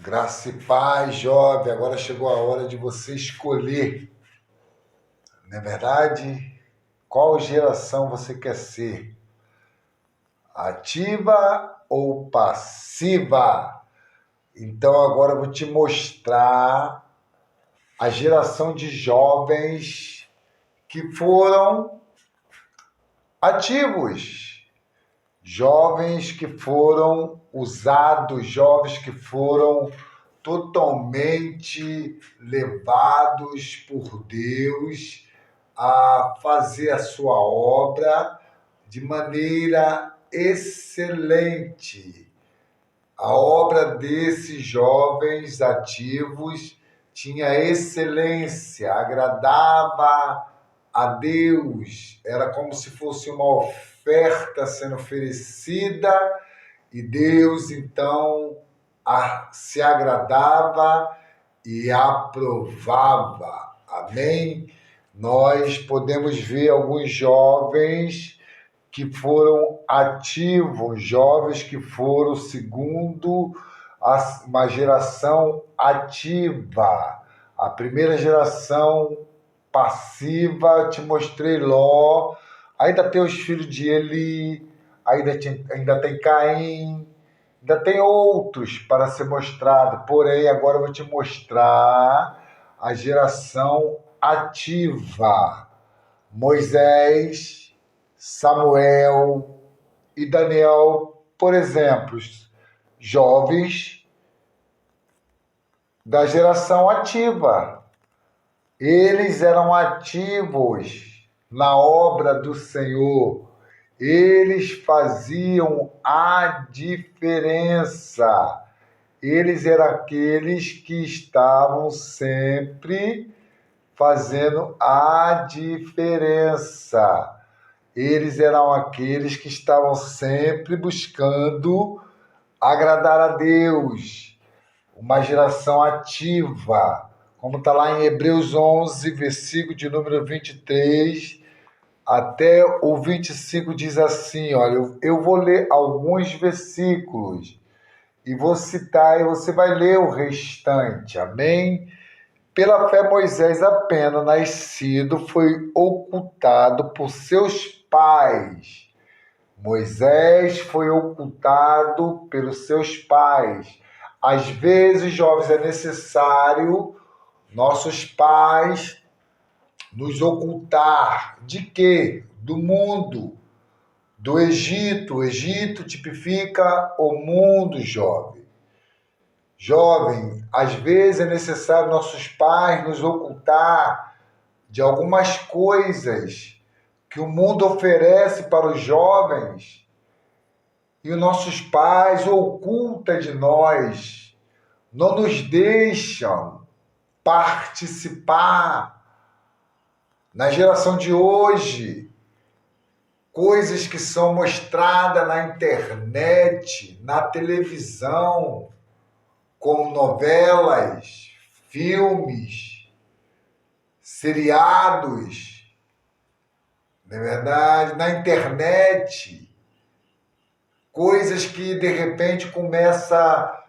Graça e paz, jovem. Agora chegou a hora de você escolher, não é verdade? Qual geração você quer ser? Ativa ou passiva? Então agora eu vou te mostrar a geração de jovens que foram ativos, jovens que foram usados, jovens que foram totalmente levados por Deus a fazer a sua obra de maneira excelente. A obra desses jovens ativos tinha excelência, agradava a Deus, era como se fosse uma oferta sendo oferecida e Deus então se agradava e aprovava. Amém? Nós podemos ver alguns jovens que foram ativos, jovens que foram segundo uma geração ativa. A primeira geração passiva, te mostrei Ló, ainda tem os filhos de Eli, ainda tem Caim, ainda tem outros para ser mostrado, porém agora eu vou te mostrar a geração ativa. Moisés, Samuel e Daniel, por exemplo, jovens da geração ativa. Eles eram ativos na obra do Senhor. Eles faziam a diferença. Eles eram aqueles que estavam sempre fazendo a diferença. Eles eram aqueles que estavam sempre buscando agradar a Deus. Uma geração ativa, como está lá em Hebreus 11, versículo de número 23 até o 25, diz assim, olha, eu vou ler alguns versículos e vou citar e você vai ler o restante, amém? Pela fé, Moisés, apenas nascido, foi ocultado por seus pais. Moisés foi ocultado pelos seus pais. Às vezes, jovens, é necessário nossos pais nos ocultar. De quê? Do mundo, do Egito. O Egito tipifica o mundo, jovem. Jovem, às vezes é necessário nossos pais nos ocultar de algumas coisas que o mundo oferece para os jovens e os nossos pais ocultam de nós, não nos deixam participar. Na geração de hoje, coisas que são mostradas na internet, na televisão, como novelas, filmes, seriados, não é verdade? Na internet, coisas que de repente começa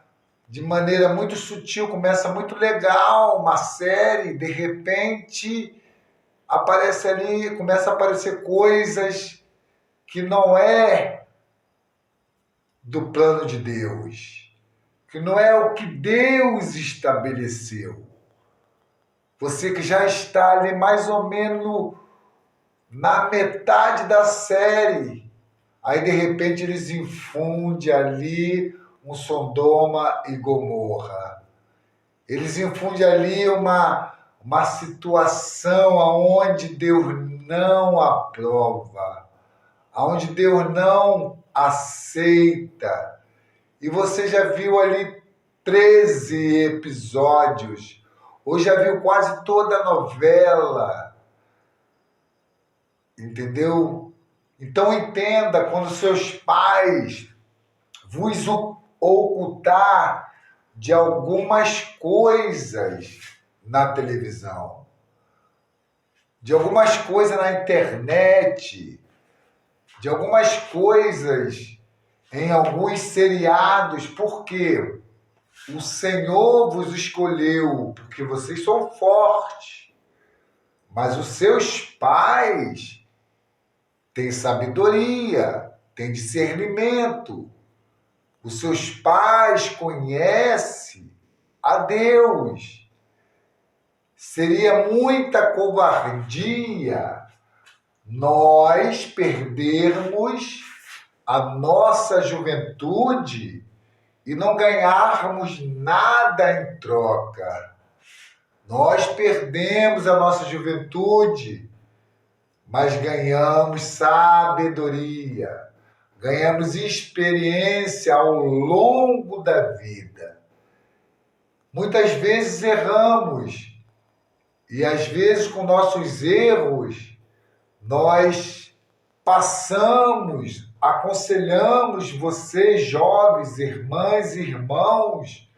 de maneira muito sutil, começa muito legal, uma série, de repente aparece ali, começa a aparecer coisas que não é do plano de Deus, que não é o que Deus estabeleceu. Você que já está ali mais ou menos na metade da série, aí de repente eles infundem ali um Sodoma e Gomorra. Eles infundem ali uma situação onde Deus não aprova, onde Deus não aceita. E você já viu ali 13 episódios, ou já viu quase toda a novela, entendeu? Então entenda, quando seus pais vos ocultar de algumas coisas na televisão, de algumas coisas na internet, de algumas coisas em alguns seriados. Por quê? o Senhor vos escolheu, porque vocês são fortes, mas os seus pais têm sabedoria, têm discernimento. Os seus pais conhecem a Deus. Seria muita covardia nós perdermos a nossa juventude e não ganharmos nada em troca. Nós perdemos a nossa juventude, mas ganhamos sabedoria, ganhamos experiência ao longo da vida. Muitas vezes erramos, e às vezes com nossos erros, nós aconselhamos vocês, jovens, irmãs e irmãos,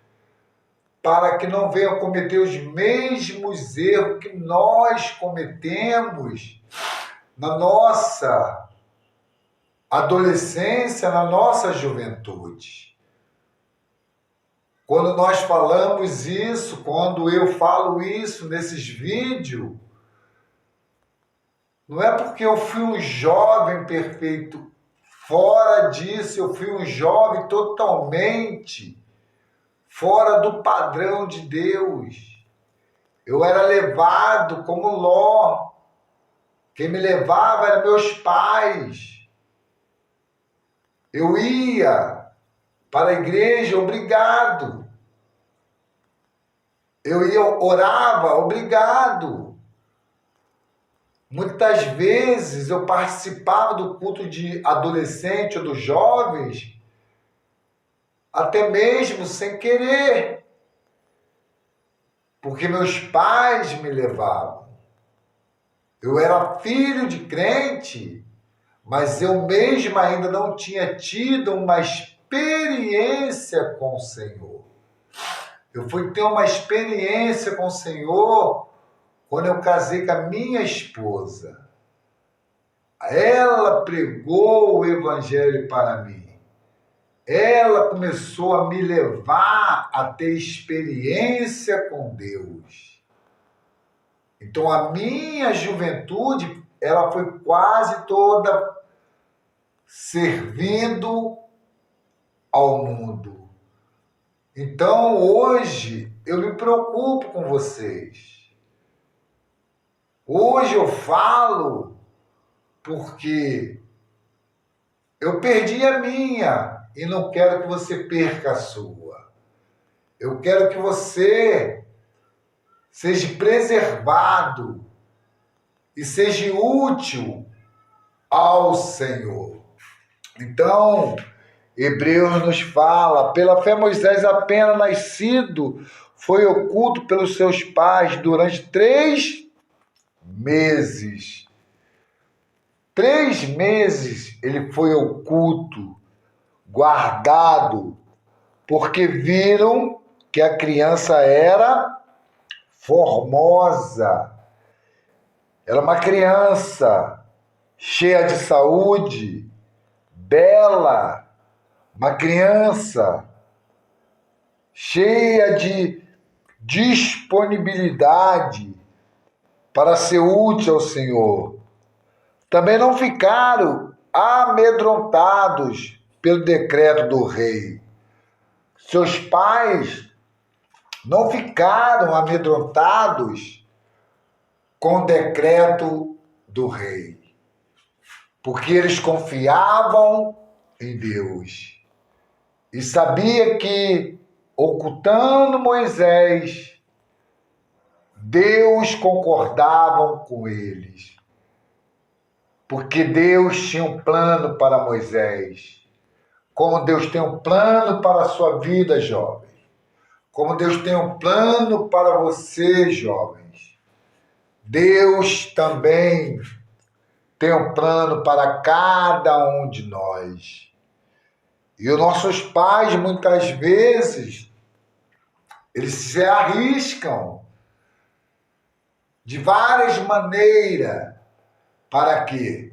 para que não venham cometer os mesmos erros que nós cometemos na nossa adolescência, na nossa juventude. Quando nós falamos isso, quando eu falo isso nesses vídeos, não é porque eu fui um jovem perfeito. Fora disso, eu fui um jovem totalmente fora do padrão de Deus. Eu era levado como Ló. Quem me levava eram meus pais. Eu ia para a igreja, obrigado. Orava, obrigado. Muitas vezes eu participava do culto de adolescente ou dos jovens, até mesmo sem querer, porque meus pais me levavam. Eu era filho de crente, mas eu mesmo ainda não tinha tido uma experiência com o Senhor. Eu fui ter uma experiência com o Senhor quando eu casei com a minha esposa. Ela pregou o evangelho para mim. Ela começou a me levar a ter experiência com Deus. Então a minha juventude, ela foi quase toda servindo ao mundo. Então hoje eu me preocupo com vocês. Hoje eu falo porque eu perdi a minha e não quero que você perca a sua. Eu quero que você seja preservado e seja útil ao Senhor. Então, Hebreus nos fala, pela fé Moisés, apenas nascido, foi oculto pelos seus pais durante 3 meses. 3 meses ele foi oculto, guardado, porque viram que a criança era formosa. Era uma criança cheia de saúde, bela, uma criança cheia de disponibilidade para ser útil ao Senhor. Também não ficaram amedrontados pelo decreto do rei. Seus pais não ficaram amedrontados com o decreto do rei, porque eles confiavam em Deus e sabia que, ocultando Moisés, Deus concordava com eles, porque Deus tinha um plano para Moisés, como Deus tem um plano para a sua vida, jovem, como Deus tem um plano para você, jovens. Deus também tem um plano para cada um de nós. E os nossos pais, muitas vezes, eles se arriscam de várias maneiras. Para quê?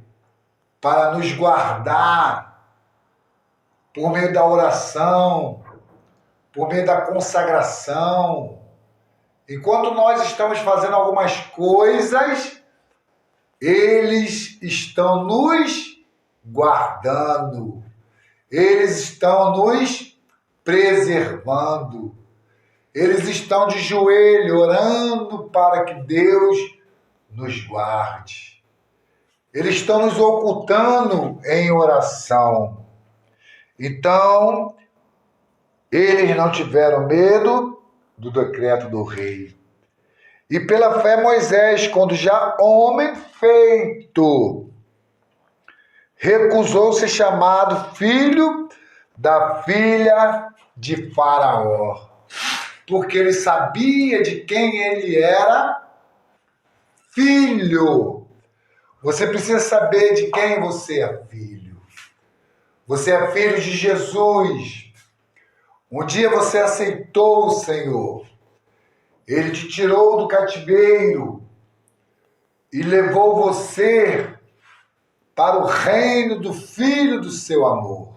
Para nos guardar por meio da oração, por meio da consagração. Enquanto nós estamos fazendo algumas coisas, eles estão nos guardando, eles estão nos preservando, eles estão de joelho orando para que Deus nos guarde. Eles estão nos ocultando em oração. Então, eles não tiveram medo do decreto do rei. E pela fé Moisés, quando já homem feito, recusou ser chamado filho da filha de Faraó, porque ele sabia de quem ele era filho. Você precisa saber de quem você é filho. Você é filho de Jesus. Um dia você aceitou o Senhor. Ele te tirou do cativeiro e levou você para o reino do Filho do seu amor.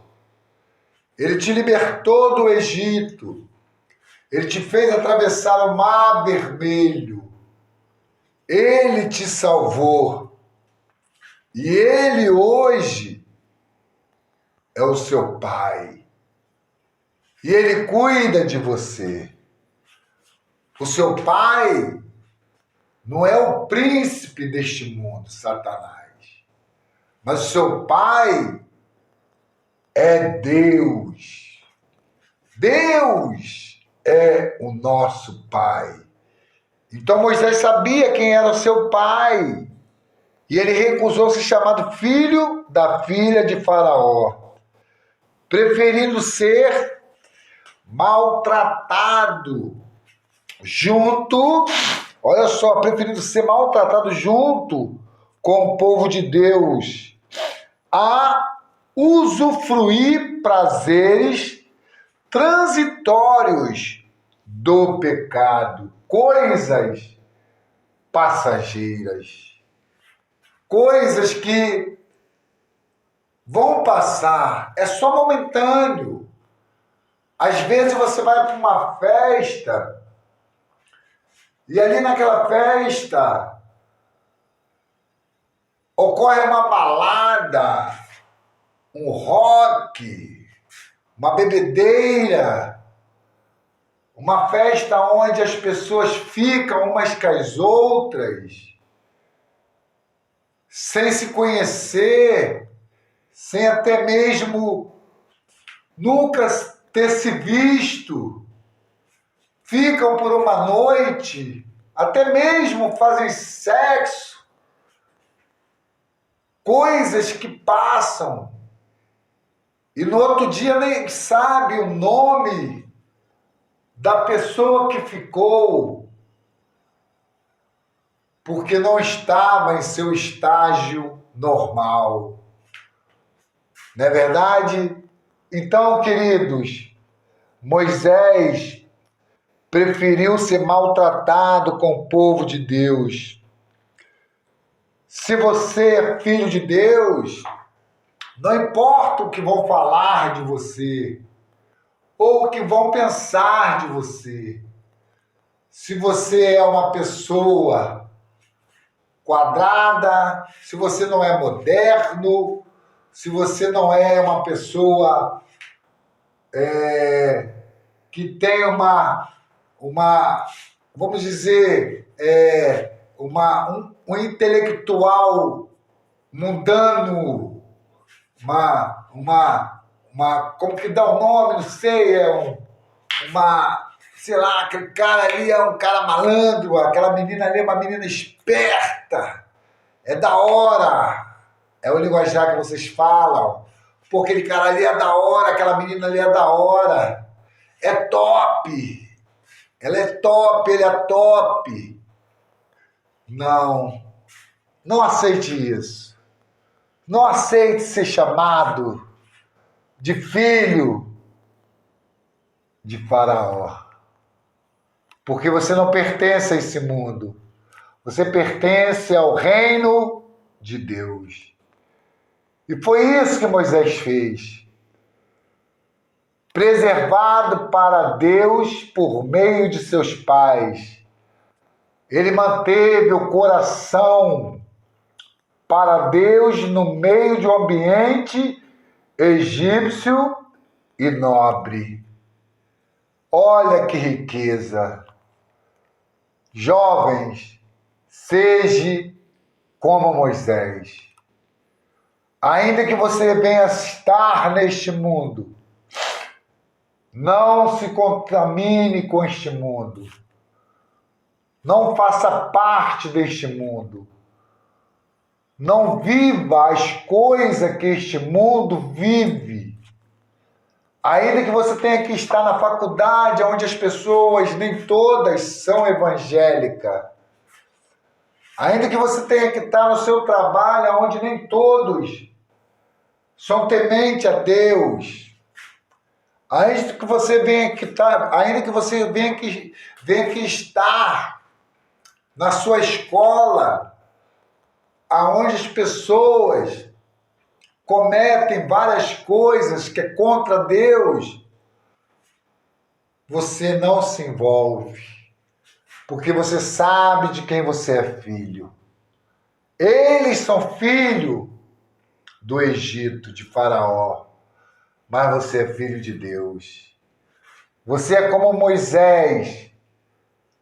Ele te libertou do Egito. Ele te fez atravessar o Mar Vermelho. Ele te salvou. E ele hoje é o seu Pai. E ele cuida de você. O seu pai não é o príncipe deste mundo, Satanás. Mas o seu pai é Deus. Deus é o nosso pai. Então Moisés sabia quem era o seu pai. E ele recusou ser chamado filho da filha de Faraó, preferindo ser maltratado olha só, preferindo ser maltratado junto com o povo de Deus, a usufruir prazeres transitórios do pecado, coisas passageiras, coisas que vão passar, é só momentâneo. Às vezes você vai para uma festa e ali naquela festa ocorre uma balada, um rock, uma bebedeira, uma festa onde as pessoas ficam umas com as outras, sem se conhecer, sem até mesmo nunca ter se visto. Ficam por uma noite, até mesmo fazem sexo, coisas que passam, e no outro dia nem sabe o nome da pessoa que ficou, porque não estava em seu estágio normal. Não é verdade? Então, queridos, Moisés preferiu ser maltratado com o povo de Deus. Se você é filho de Deus, não importa o que vão falar de você, ou o que vão pensar de você. Se você é uma pessoa quadrada, se você não é moderno, se você não é uma pessoa que tem vamos dizer, um intelectual mundano, como que dá o nome, não sei, sei lá, aquele cara ali é um cara malandro, aquela menina ali é uma menina esperta, é da hora, é o linguajar que vocês falam, pô, aquele cara ali é da hora, aquela menina ali é da hora, é top, ela é top, ele é top. Não aceite isso. Não aceite ser chamado de filho de Faraó. Porque você não pertence a esse mundo. Você pertence ao reino de Deus. E foi isso que Moisés fez. preservado para Deus por meio de seus pais. Ele manteve o coração para Deus no meio de um ambiente egípcio e nobre. Olha que riqueza! Jovens, seja como Moisés. Ainda que você venha estar neste mundo, não se contamine com este mundo. Não faça parte deste mundo. Não viva as coisas que este mundo vive. Ainda que você tenha que estar na faculdade, onde as pessoas, nem todas, são evangélicas. Ainda que você tenha que estar no seu trabalho, onde nem todos são tementes a Deus. Ainda que você venha que estar na sua escola, aonde as pessoas cometem várias coisas que é contra Deus, você não se envolve, porque você sabe de quem você é filho. Eles são filho do Egito, de Faraó, mas você é filho de Deus. Você é como Moisés,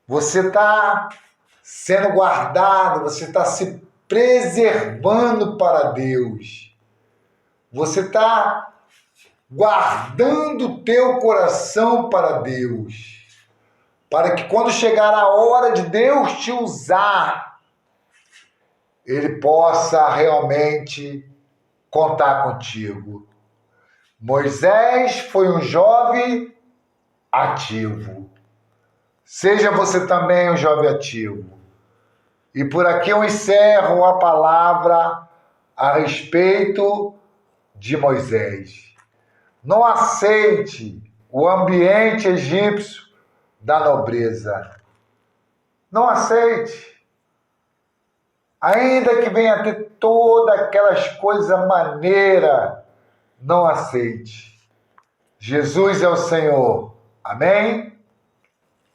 você está sendo guardado, você está se preservando para Deus. Você está guardando o teu coração para Deus, para que quando chegar a hora de Deus te usar, Ele possa realmente contar contigo. Moisés foi um jovem ativo. Seja você também um jovem ativo. E por aqui eu encerro a palavra a respeito de Moisés. Não aceite o ambiente egípcio da nobreza. Não aceite. Ainda que venha ter todas aquelas coisas maneiras, não aceite. Jesus é o Senhor. Amém?